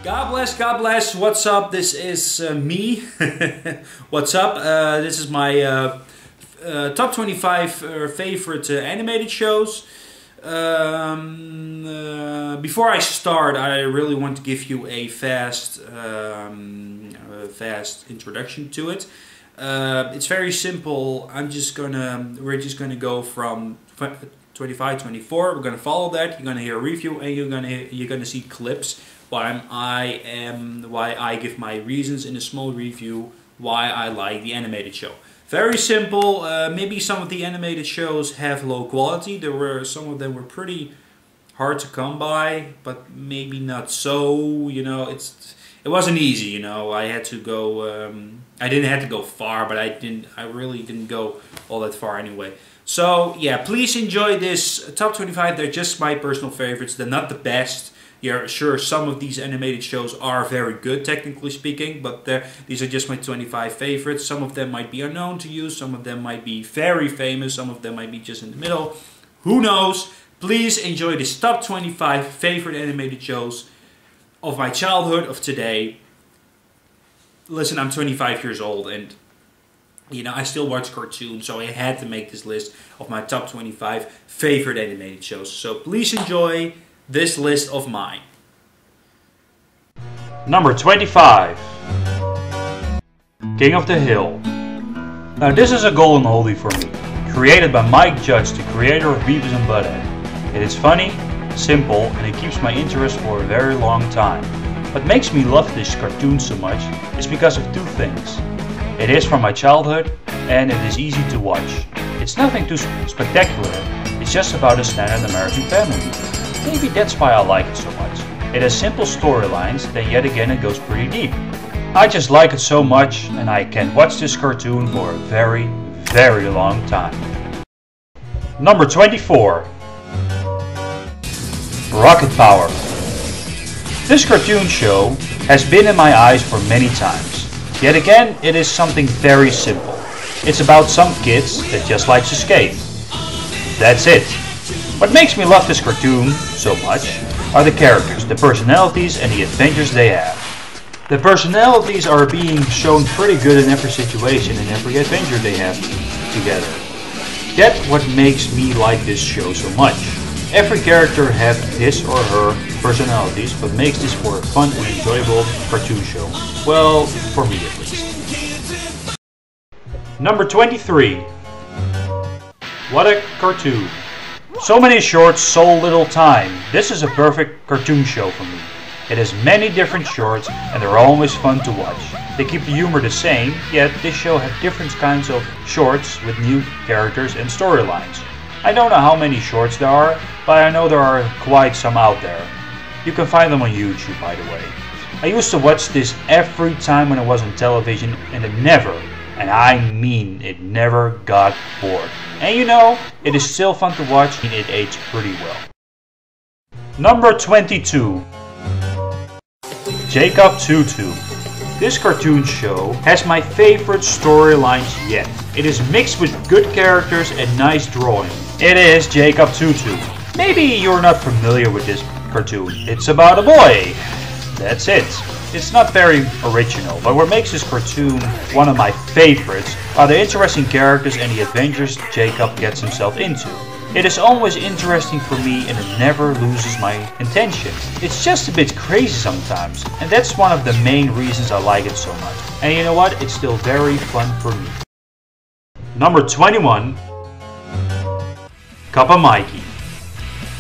God bless, what's up? This is me. What's up? This is my top 25 favorite animated shows. Before I start, I really want to give you a fast introduction to it. It's very simple. We're just gonna go from 25, 24. We're gonna follow that. You're gonna hear a review, and you're gonna see clips why I give my reasons in a small review why I like the animated show. Very simple. Maybe some of the animated shows have low quality. Some of them were pretty hard to come by, but maybe not so. You know, it wasn't easy. You know, I had to go. I didn't have to go far, but I really didn't go all that far anyway. So yeah, please enjoy this top 25. They're just my personal favorites. They're not the best. Yeah, sure, some of these animated shows are very good, technically speaking, but these are just my 25 favorites. Some of them might be unknown to you, some of them might be very famous, some of them might be just in the middle. Who knows? Please enjoy this top 25 favorite animated shows of my childhood, of today. Listen, I'm 25 years old, and you know, I still watch cartoons, so I had to make this list of my top 25 favorite animated shows. So please enjoy this list of mine. Number 25. King of the Hill. Now this is a golden oldie for me. Created by Mike Judge, the creator of Beavis and Butthead. It is funny, simple, and it keeps my interest for a very long time. What makes me love this cartoon so much is because of two things. It is from my childhood, and it is easy to watch. It's nothing too spectacular, it's just about a standard American family. Maybe that's why I like it so much. It has simple storylines, then yet again it goes pretty deep. I just like it so much, and I can watch this cartoon for a very, very long time. Number 24. Rocket Power. This cartoon show has been in my eyes for many times. Yet again, it is something very simple. It's about some kids that just like to skate. That's it. What makes me love this cartoon so much are the characters, the personalities, and the adventures they have. The personalities are being shown pretty good in every situation and every adventure they have together. That's what makes me like this show so much. Every character has his or her personalities, but makes this for a fun and enjoyable cartoon show. Well, for me at least. Number 23. What a cartoon. So many shorts, so little time. This is a perfect cartoon show for me. It has many different shorts and they're always fun to watch. They keep the humor the same, yet this show has different kinds of shorts with new characters and storylines. I don't know how many shorts there are, but I know there are quite some out there. You can find them on YouTube, by the way. I used to watch this every time when it was on television, and it never, and I mean it never, got bored. And you know, it is still fun to watch and it aged pretty well. Number 22. Jacob Tutu. This cartoon show has my favorite storylines yet. It is mixed with good characters and nice drawing. It is Jacob Tutu. Maybe you're not familiar with this cartoon. It's about a boy. That's it. It's not very original, but what makes this cartoon one of my favorites are the interesting characters and the adventures Jacob gets himself into. It is always interesting for me and it never loses my intention. It's just a bit crazy sometimes, and that's one of the main reasons I like it so much. And you know what? It's still very fun for me. Number 21. Kappa Mikey.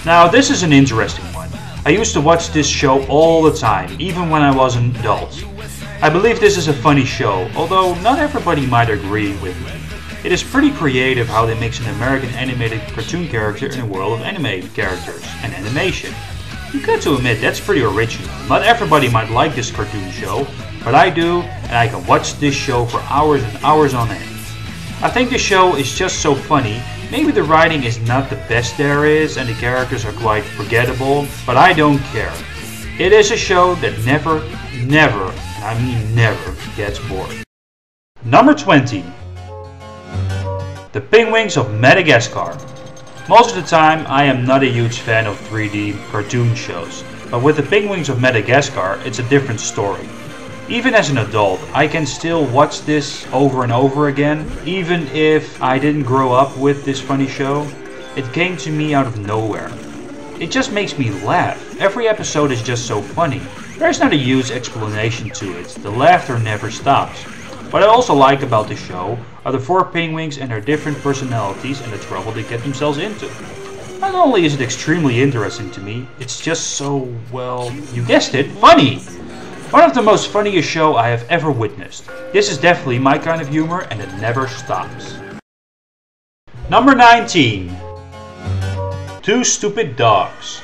Now this is an interesting one. I used to watch this show all the time, even when I was an adult. I believe this is a funny show, although not everybody might agree with me. It is pretty creative how they mix an American animated cartoon character in a world of animated characters and animation. You got to admit, that's pretty original. Not everybody might like this cartoon show, but I do, and I can watch this show for hours and hours on end. I think the show is just so funny. Maybe the writing is not the best there is and the characters are quite forgettable, but I don't care. It is a show that never, and I mean never, gets bored. Number 20. The Penguins of Madagascar. Most of the time I am not a huge fan of 3D cartoon shows, But with the Penguins of Madagascar, it's a different story. Even as an adult, I can still watch this over and over again, even if I didn't grow up with this funny show. It came to me out of nowhere. It just makes me laugh. Every episode is just so funny. There's not a huge explanation to it. The laughter never stops. What I also like about the show are the 4 penguins and their different personalities and the trouble they get themselves into. Not only is it extremely interesting to me, it's just so, well, you guessed it, funny! One of the most funniest shows I have ever witnessed. This is definitely my kind of humor and it never stops. Number 19. 2 Stupid Dogs.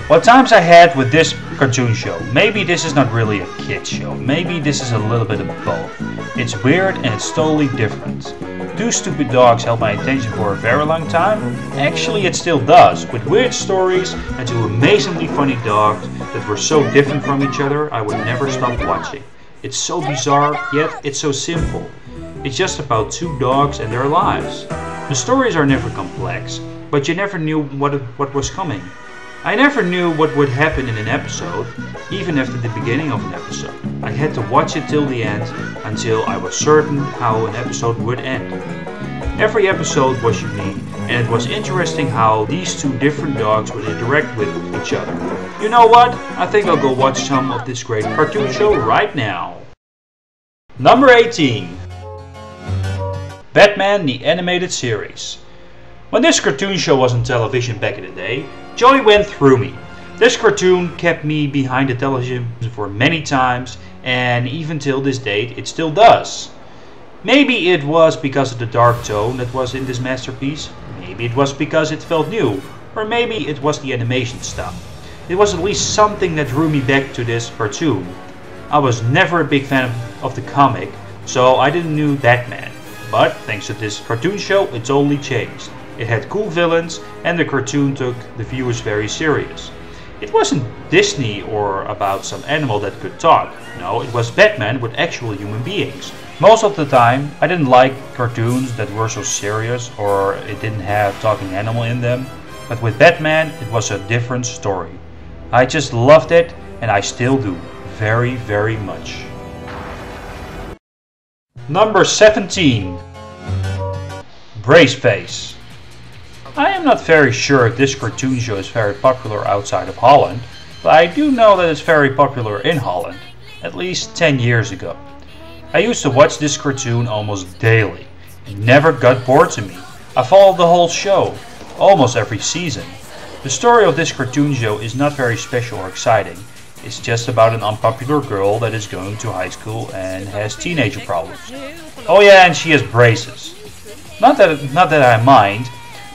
What times I had with this cartoon show. Maybe this is not really a kid's show. Maybe this is a little bit of both. It's weird and it's totally different. 2 Stupid Dogs held my attention for a very long time. Actually, it still does. With weird stories and 2 amazingly funny dogs that were so different from each other, I would never stop watching. It's so bizarre, yet it's so simple. It's just about 2 dogs and their lives. The stories are never complex, but you never knew what was coming. I never knew what would happen in an episode, even after the beginning of an episode. I had to watch it till the end, until I was certain how an episode would end. Every episode was unique, and it was interesting how these 2 different dogs would interact with each other. You know what? I think I'll go watch some of this great cartoon show right now. Number 18. Batman the Animated Series. When this cartoon show was on television back in the day, joy went through me. This cartoon kept me behind the television for many times, and even till this date it still does. Maybe it was because of the dark tone that was in this masterpiece, maybe it was because it felt new, or maybe it was the animation stuff. It was at least something that drew me back to this cartoon. I was never a big fan of the comic, so I didn't know Batman. But thanks to this cartoon show, it's only changed. It had cool villains, and the cartoon took the viewers very serious. It wasn't Disney or about some animal that could talk. No, it was Batman with actual human beings. Most of the time, I didn't like cartoons that were so serious or it didn't have talking animal in them. But with Batman, it was a different story. I just loved it, and I still do. Very, very much. Number 17. Braceface. I am not very sure if this cartoon show is very popular outside of Holland, but I do know that it's very popular in Holland, at least 10 years ago. I used to watch this cartoon almost daily. It never got bored to me. I followed the whole show, almost every season. The story of this cartoon show is not very special or exciting. It's just about an unpopular girl that is going to high school and has teenager problems. Oh yeah, and she has braces. Not that I mind,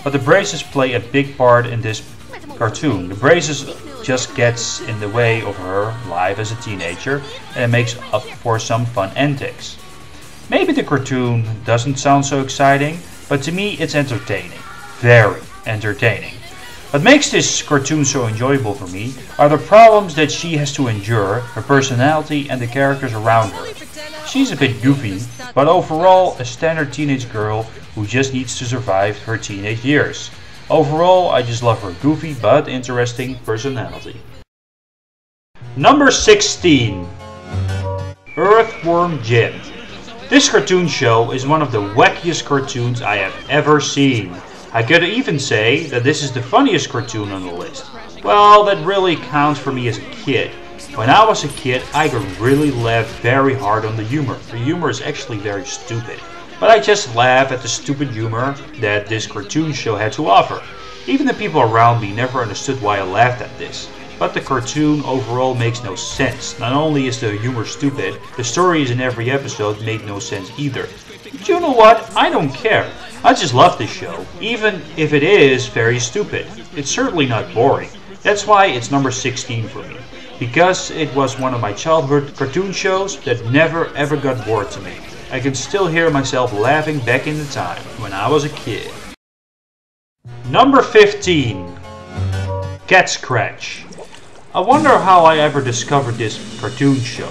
but the braces play a big part in this cartoon. The braces just gets in the way of her life as a teenager, and it makes up for some fun antics. Maybe the cartoon doesn't sound so exciting, but to me it's entertaining. Very entertaining. What makes this cartoon so enjoyable for me are the problems that she has to endure, her personality and the characters around her. She's a bit goofy, but overall a standard teenage girl who just needs to survive her teenage years. Overall, I just love her goofy but interesting personality. Number 16. Earthworm Jim. This cartoon show is one of the wackiest cartoons I have ever seen. I could even say that this is the funniest cartoon on the list. Well, that really counts for me as a kid. When I was a kid, I could really laugh very hard on the humor. The humor is actually very stupid. But I just laugh at the stupid humor that this cartoon show had to offer. Even the people around me never understood why I laughed at this. But the cartoon overall makes no sense. Not only is the humor stupid, the stories in every episode made no sense either. But you know what? I don't care. I just love this show, even if it is very stupid. It's certainly not boring. That's why it's number 16 for me. Because it was one of my childhood cartoon shows that never ever got bored to me. I can still hear myself laughing back in the time when I was a kid. Number 15. Catscratch. I wonder how I ever discovered this cartoon show.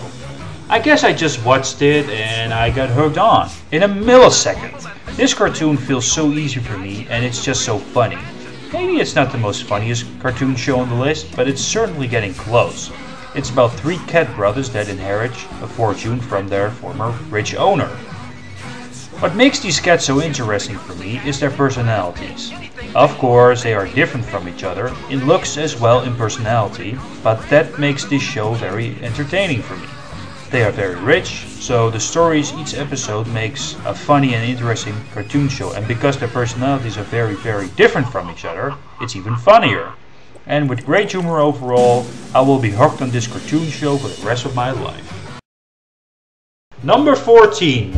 I guess I just watched it and I got hooked on. In a millisecond. This cartoon feels so easy for me and it's just so funny. Maybe it's not the most funniest cartoon show on the list, but it's certainly getting close. It's about 3 cat brothers that inherit a fortune from their former rich owner. What makes these cats so interesting for me is their personalities. Of course, they are different from each other, in looks as well in personality, but that makes this show very entertaining for me. They are very rich, so the stories each episode makes a funny and interesting cartoon show, and because their personalities are very different from each other, it's even funnier. And with great humor overall, I will be hooked on this cartoon show for the rest of my life. Number 14.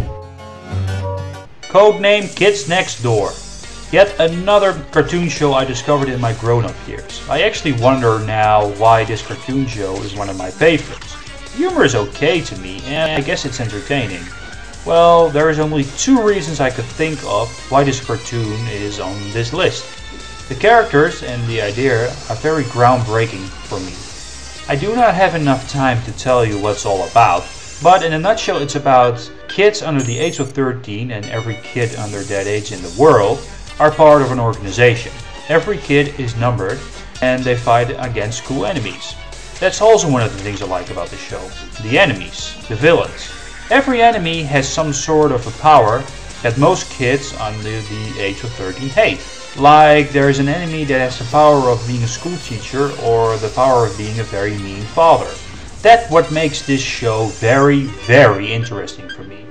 Codename Kids Next Door. Yet another cartoon show I discovered in my grown-up years. I actually wonder now why this cartoon show is one of my favorites. The humor is okay to me, and I guess it's entertaining. Well, there is only 2 reasons I could think of why this cartoon is on this list. The characters and the idea are very groundbreaking for me. I do not have enough time to tell you what it's all about, but in a nutshell it's about kids under the age of 13, and every kid under that age in the world are part of an organization. Every kid is numbered and they fight against cool enemies. That's also one of the things I like about the show. The enemies, the villains. Every enemy has some sort of a power that most kids under the age of 13 hate. Like there is an enemy that has the power of being a school teacher or the power of being a very mean father. That's what makes this show very interesting for me.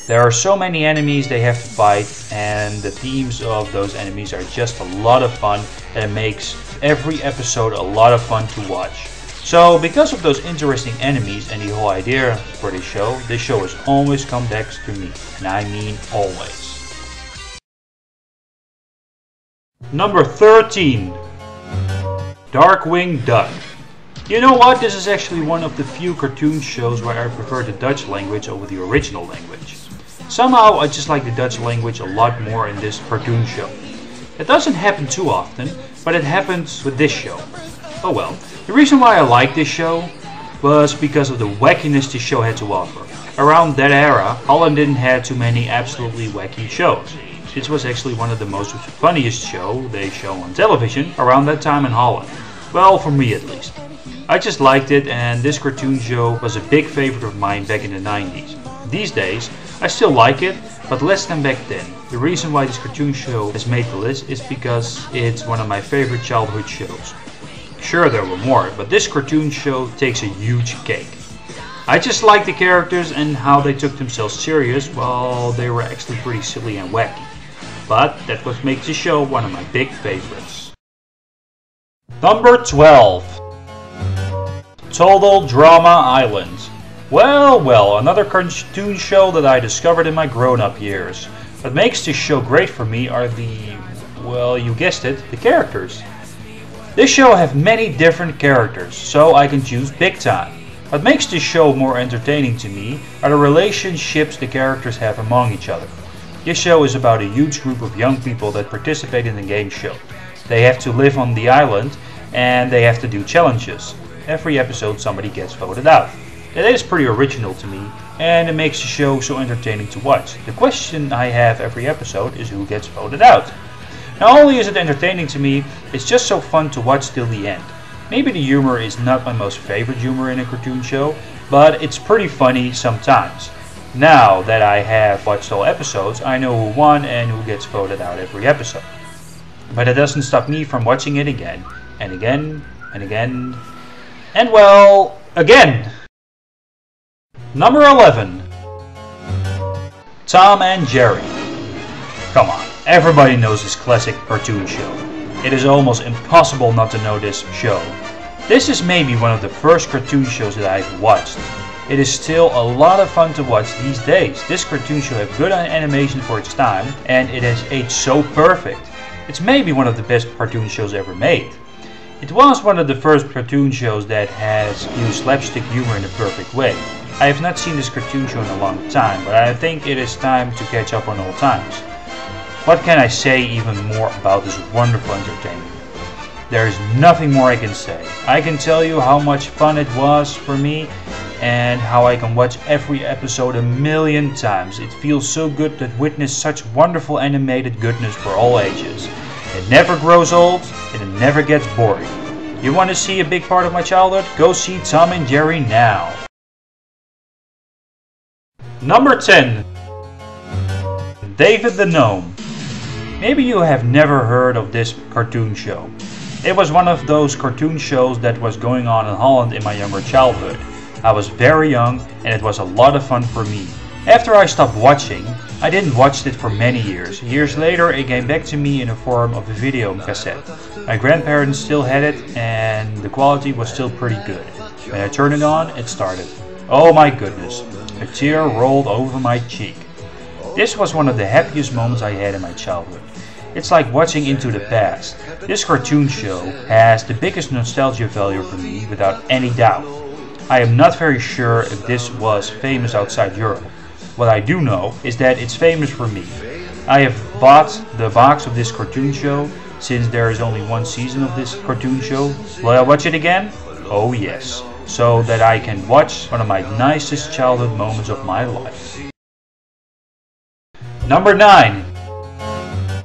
There are so many enemies they have to fight, and the themes of those enemies are just a lot of fun, and it makes every episode a lot of fun to watch. So because of those interesting enemies and the whole idea for this show has always come back to me, and I mean always. Number 13. Darkwing Duck. You know what, this is actually one of the few cartoon shows where I prefer the Dutch language over the original language. Somehow I just like the Dutch language a lot more in this cartoon show. It doesn't happen too often, but it happens with this show. Oh well, the reason why I like this show was because of the wackiness this show had to offer. Around that era, Holland didn't have too many absolutely wacky shows. This was actually one of the most funniest shows they show on television around that time in Holland. Well, for me at least. I just liked it, and this cartoon show was a big favorite of mine back in the 90s. These days, I still like it, but less than back then. The reason why this cartoon show has made the list is because it's one of my favorite childhood shows. Sure, there were more, but this cartoon show takes a huge cake. I just like the characters and how they took themselves serious while they were actually pretty silly and wacky. But that's what makes the show one of my big favorites. Number 12. Total Drama Island. Well, another cartoon show that I discovered in my grown-up years. What makes this show great for me are well, you guessed it, the characters. This show has many different characters, so I can choose big time. What makes this show more entertaining to me are the relationships the characters have among each other. This show is about a huge group of young people that participate in the game show. They have to live on the island and they have to do challenges. Every episode somebody gets voted out. That is pretty original to me, and it makes the show so entertaining to watch. The question I have every episode is who gets voted out. Not only is it entertaining to me, it's just so fun to watch till the end. Maybe the humor is not my most favorite humor in a cartoon show, but it's pretty funny sometimes. Now that I have watched all episodes, I know who won and who gets voted out every episode. But it doesn't stop me from watching it again, and again, and again, and well, again! Number 11. Tom and Jerry. Come on, everybody knows this classic cartoon show. It is almost impossible not to know this show. This is maybe one of the first cartoon shows that I've watched. It is still a lot of fun to watch these days. This cartoon show has good animation for its time, and it has aged so perfect. It's maybe one of the best cartoon shows ever made. It was one of the first cartoon shows that has used slapstick humor in a perfect way. I have not seen this cartoon show in a long time, but I think it is time to catch up on old times. What can I say even more about this wonderful entertainment? There is nothing more I can say. I can tell you how much fun it was for me and how I can watch every episode a million times. It feels so good to witness such wonderful animated goodness for all ages. It never grows old, and it never gets boring. You want to see a big part of my childhood? Go see Tom and Jerry now. Number 10. David the Gnome. Maybe you have never heard of this cartoon show. It was one of those cartoon shows that was going on in Holland in my younger childhood. I was very young and it was a lot of fun for me. After I stopped watching, I didn't watch it for many years. Years later it came back to me in the form of a video cassette. My grandparents still had it and the quality was still pretty good. When I turned it on, it started. Oh my goodness, a tear rolled over my cheek. This was one of the happiest moments I had in my childhood. It's like watching into the past. This cartoon show has the biggest nostalgia value for me without any doubt. I am not very sure if this was famous outside Europe. What I do know is that it's famous for me. I have bought the box of this cartoon show since there is only one season of this cartoon show. Will I watch it again? Oh yes, so that I can watch one of my nicest childhood moments of my life. Number 9.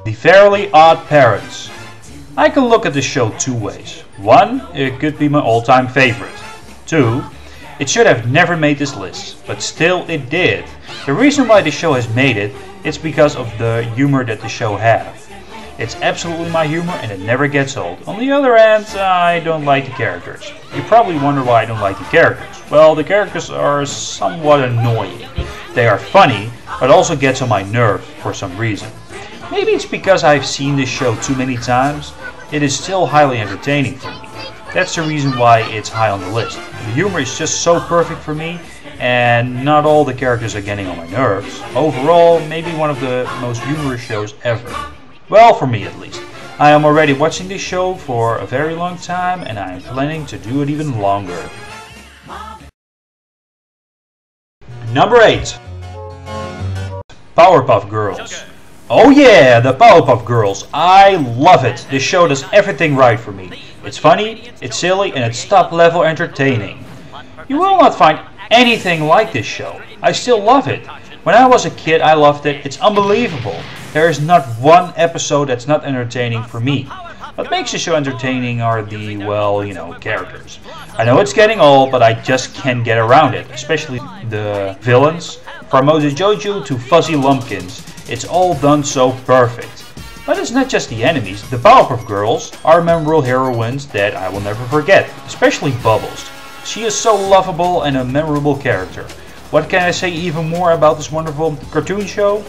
The Fairly OddParents. I can look at the show two ways. One, it could be my all-time favorite. Two, it should have never made this list, but still it did. The reason why the show has made it is because of the humor that the show has. It's absolutely my humor and it never gets old. On the other hand, I don't like the characters. You probably wonder why I don't like the characters. Well, the characters are somewhat annoying. They are funny, but also gets on my nerves for some reason. Maybe it's because I've seen this show too many times. It is still highly entertaining for me. That's the reason why it's high on the list. The humor is just so perfect for me, and not all the characters are getting on my nerves. Overall, maybe one of the most humorous shows ever. Well, for me at least. I am already watching this show for a very long time, and I am planning to do it even longer. Number 8. Powerpuff Girls. Oh yeah, the Powerpuff Girls. I love it. This show does everything right for me. It's funny, it's silly, and it's top level entertaining. You will not find anything like this show. I still love it. When I was a kid, I loved it. It's unbelievable. There is not one episode that's not entertaining for me. What makes the show entertaining are the, well, characters. I know it's getting old, but I just can't get around it. Especially the villains. From Mojo to Fuzzy Lumpkins. It's all done so perfect. But it's not just the enemies. The Powerpuff Girls are memorable heroines that I will never forget. Especially Bubbles. She is so lovable and a memorable character. What can I say even more about this wonderful cartoon show?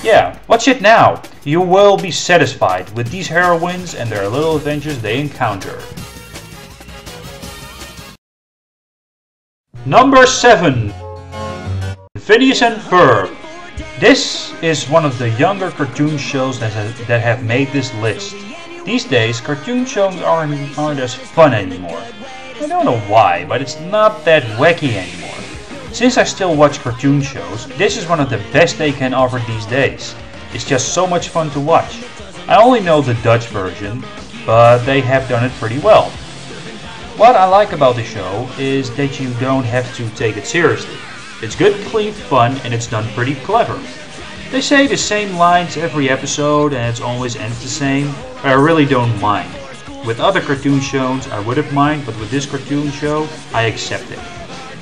Yeah, watch it now. You will be satisfied with these heroines and their little adventures they encounter. Number 7. Phineas and Ferb. This is one of the younger cartoon shows that have made this list. These days, cartoon shows aren't as fun anymore. I don't know why, but it's not that wacky anymore. Since I still watch cartoon shows, this is one of the best they can offer these days. It's just so much fun to watch. I only know the Dutch version, but they have done it pretty well. What I like about the show is that you don't have to take it seriously. It's good, clean fun, and it's done pretty clever. They say the same lines every episode and it always ends the same, but I really don't mind. With other cartoon shows I would have mind, but with this cartoon show I accept it.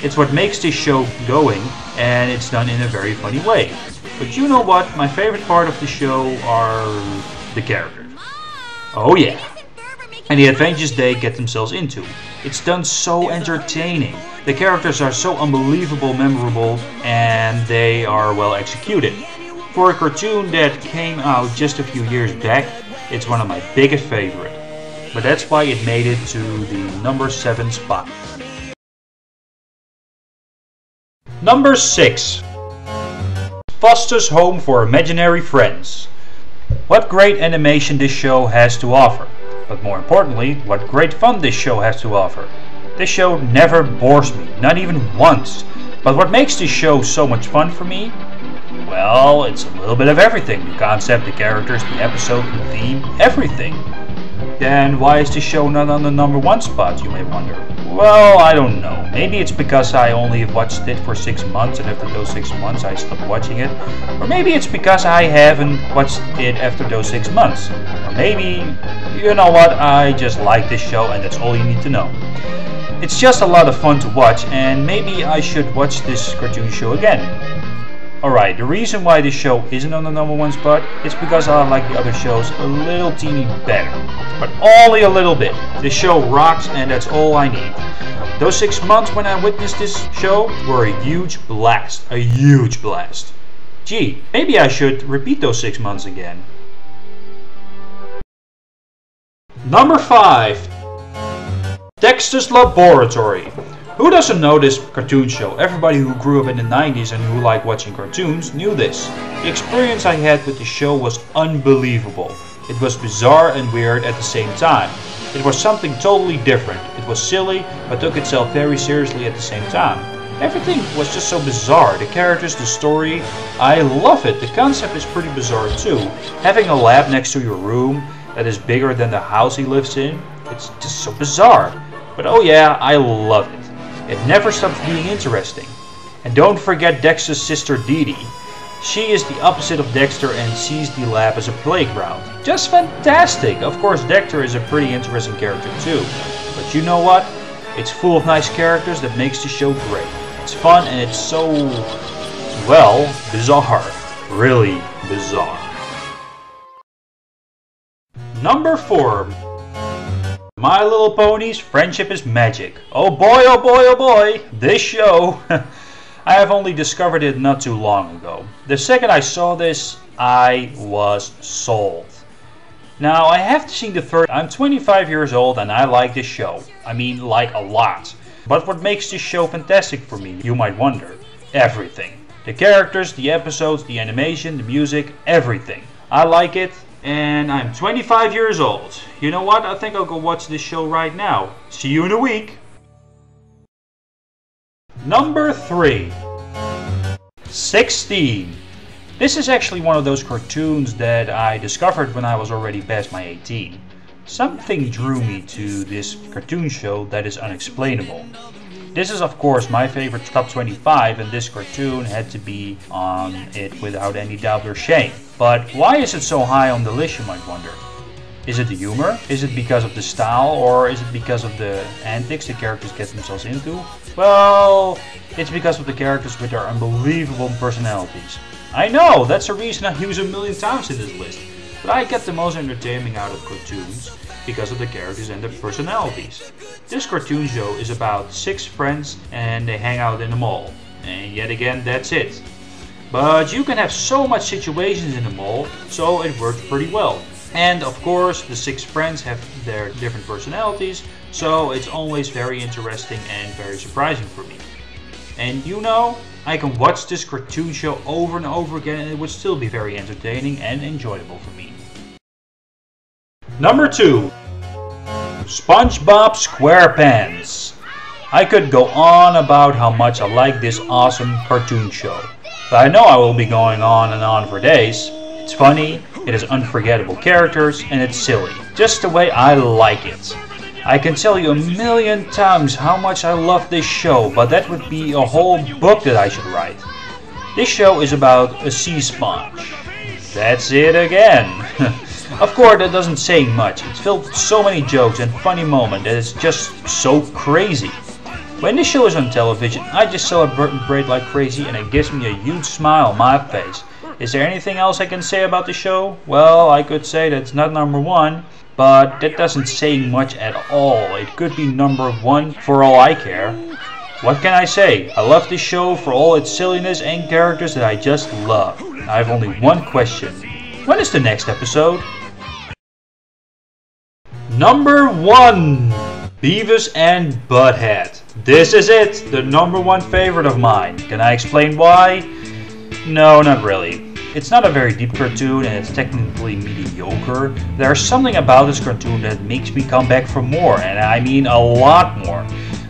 It's what makes this show going, and it's done in a very funny way. But you know what? My favorite part of the show are the characters. Oh yeah. And the adventures they get themselves into. It's done so entertaining. The characters are so unbelievable memorable and they are well executed. For a cartoon that came out just a few years back, it's one of my biggest favorites. But that's why it made it to the number 7 spot. Number 6. Foster's Home for Imaginary Friends. What great animation this show has to offer. But more importantly, what great fun this show has to offer. This show never bores me, not even once. But what makes this show so much fun for me? Well, it's a little bit of everything. The concept, the characters, the episode, the theme, everything. Then why is this show not on the number 1 spot, you may wonder? Well, I don't know. Maybe it's because I only watched it for 6 months and after those 6 months I stopped watching it. Or maybe it's because I haven't watched it after those 6 months. Or maybe, you know what, I just like this show and that's all you need to know. It's just a lot of fun to watch and maybe I should watch this cartoon show again. Alright, the reason why this show isn't on the #1 spot is because I like the other shows a little teeny better. But only a little bit. This show rocks and that's all I need. Those 6 months when I witnessed this show were a huge blast. A huge blast. Gee, maybe I should repeat those 6 months again. Number 5. Dexters Laboratory. Who doesn't know this cartoon show? Everybody who grew up in the 90s and who liked watching cartoons knew this. The experience I had with the show was unbelievable. It was bizarre and weird at the same time. It was something totally different. It was silly, but took itself very seriously at the same time. Everything was just so bizarre. The characters, the story, I love it. The concept is pretty bizarre too. Having a lab next to your room that is bigger than the house he lives in, it's just so bizarre. But oh yeah, I love it. It never stops being interesting. And don't forget Dexter's sister Dee Dee. She is the opposite of Dexter and sees the lab as a playground. Just fantastic! Of course Dexter is a pretty interesting character too. But you know what? It's full of nice characters that makes the show great. It's fun and it's so, well, bizarre. Really bizarre. Number 4. My Little Ponies, Friendship is Magic. Oh boy, oh boy, oh boy! This show! I have only discovered it not too long ago. The second I saw this, I was sold. Now, I have seen the first. I'm 25 years old and I like this show. I mean, like a lot. But what makes this show fantastic for me, you might wonder? Everything. The characters, the episodes, the animation, the music, everything. I like it. And I'm 25 years old. You know what? I think I'll go watch this show right now. See you in a week. Number 3. 16. This is actually one of those cartoons that I discovered when I was already past my 18. Something drew me to this cartoon show that is unexplainable. This is of course my favorite top 25 and this cartoon had to be on it without any doubt or shame. But why is it so high on the list, you might wonder? Is it the humor? Is it because of the style? Or is it because of the antics the characters get themselves into? Well, it's because of the characters with their unbelievable personalities. I know, that's a reason I use 1,000,000 times in this list. But I get the most entertainment out of cartoons because of the characters and their personalities. This cartoon show is about 6 friends and they hang out in a mall. And yet again, that's it. But you can have so much situations in the mall, so it works pretty well. And of course, the 6 friends have their different personalities, so it's always very interesting and very surprising for me. And you know, I can watch this cartoon show over and over again and it would still be very entertaining and enjoyable for me. Number 2. Spongebob SquarePants. I could go on about how much I like this awesome cartoon show. But I know I will be going on and on for days. It's funny, it has unforgettable characters, and it's silly. Just the way I like it. I can tell you 1,000,000 times how much I love this show, but that would be a whole book that I should write. This show is about a sea sponge. That's it again. Of course, that doesn't say much. It's filled with so many jokes and funny moments that it's just so crazy. When this show is on television, I just celebrate like crazy and it gives me a huge smile on my face. Is there anything else I can say about the show? Well, I could say that it's not number 1, but that doesn't say much at all. It could be number 1 for all I care. What can I say? I love this show for all its silliness and characters that I just love. I have only one question. When is the next episode? Number 1. Beavis and Butthead. This is it, the number 1 favorite of mine. Can I explain why? No, not really. It's not a very deep cartoon and it's technically mediocre. There's something about this cartoon that makes me come back for more, and I mean a lot more.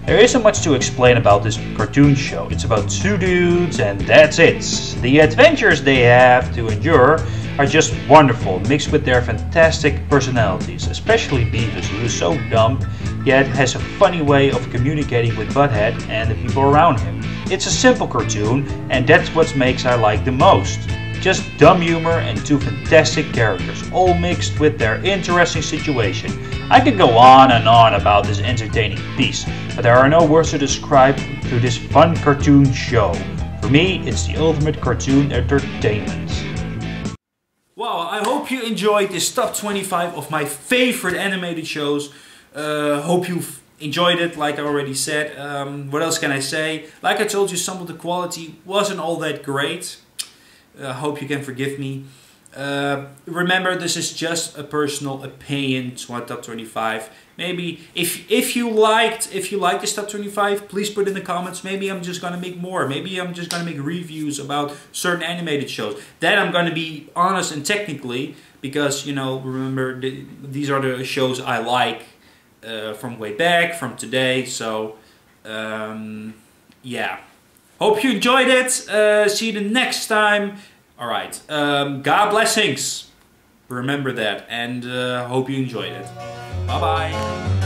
There isn't much to explain about this cartoon show. It's about 2 dudes and that's it. The adventures they have to endure are just wonderful, mixed with their fantastic personalities, especially Beavis, who is so dumb yet has a funny way of communicating with Butthead and the people around him. It's a simple cartoon, and that's what makes I like the most. Just dumb humor and two fantastic characters, all mixed with their interesting situation. I could go on and on about this entertaining piece, but there are no words to describe to this fun cartoon show. For me, it's the ultimate cartoon entertainment. Well, I hope you enjoyed this top 25 of my favorite animated shows. Hope you've enjoyed it, like I already said. What else can I say? Like I told you, some of the quality wasn't all that great. I hope you can forgive me. Remember, this is just a personal opinion to my top 25. Maybe if you liked this top 25, please put in the comments. Maybe I'm just gonna make more. Maybe I'm just gonna make reviews about certain animated shows. Then I'm gonna be honest and technically, because you know, remember these are the shows I like from way back, from today. So yeah. Hope you enjoyed it. See you the next time. Alright. God blessings. Remember that. And hope you enjoyed it. Bye bye.